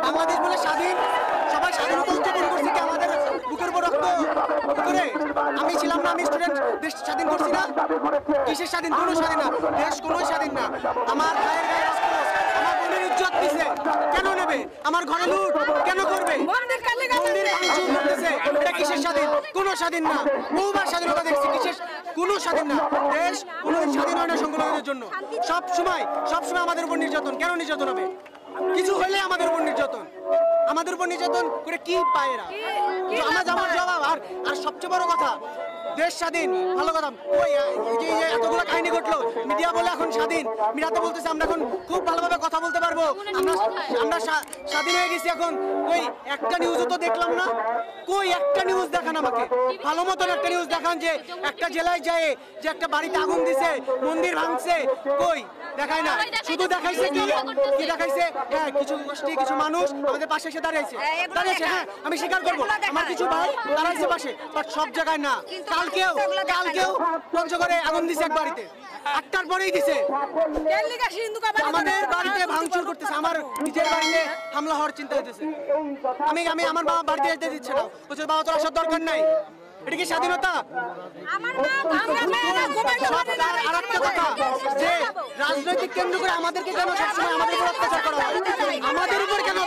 বাংলাদেশ বলে স্বাধীন, সবাই স্বাধীনতা উদযাপন করছি কি আমাদের বুকের উপর রক্ত করে? আমি ছিলাম না, আমি স্টুডেন্ট, দেশ স্বাধীন করছি না? কিসের স্বাধীন? কোনো স্বাধীন না, দেশ কোনো স্বাধীন না। আমার ভাইয়ের গায়ে রক্ত, আমার বোনের ইজ্জত দিছে, কেন নেবে? আমার ঘরে লুট কেন করবে? মন্দির ভাঙচুর করতেছে, এটা কিসের স্বাধীন? কোনো স্বাধীন না। বহুবার স্বাধীনতা দেখছি, কিসের? কোনো স্বাধীন না। দেশ কোনোদিন স্বাধীন হয় না সংখ্যালঘুদের জন্য। সব সময় আমাদের উপর নির্যাতন। কেন নির্যাতন হবে? কিছু হলে আমাদের উপর নির্যাতন। আমাদের উপর নির্যাতন করে কি পায় এরা? আমার জবাব। আর সবচেয়ে বড় কথা, দেশ স্বাধীন, ভালো কথা। ওই যে এতগুলো কাহিনী ঘটলো, মিডিয়া বলে এখন স্বাধীন, মিডিয়াতে বলতেছে আমরা এখন খুব ভালোভাবে কথা বলতে পারবো, আমরা স্বাধীন হয়ে গেছি এখন। ওই একটা নিউজও তো দেখলাম না। কই একটা নিউজ দেখান আমাকে, ভালো মতন একটা নিউজ দেখান যে একটা জেলায় যায় যে একটা বাড়িতে আগুন দিছে, মন্দির ভাঙছে। কই? দেখায় না। শুধু দেখাইছে কি দেখাইছে? হ্যাঁ, কিছু গোষ্ঠী, কিছু মানুষ আমাদের পাশে এসে দাঁড়িয়েছে। হ্যাঁ, আমি স্বীকার করবো, আমার কিছু ভাই দাঁড়াইছে পাশে, বাট সব জায়গায় না। কালকেও পঞ্চগড়ে আগুন দিছে এক বাড়িতে, 8টার পরেই দিছে। আমাদের বাড়িতে ভাঙচুর করতেছে, আমার নিজের বাড়িতে হামলা হওয়ার চিন্তা হইতেছে। আমি আমার বাবা বাড়িতে যেতে দিচ্ছে না, বলছে বাবা তোর আসার দরকার নাই। এটা কি স্বাধীনতা? আর একটা কথা, যে রাজনৈতিক কেন্দ্র করে আমাদেরকে কেন সবসময় আমাদের উপর অত্যাচার করা হয়? আমাদের উপর কেন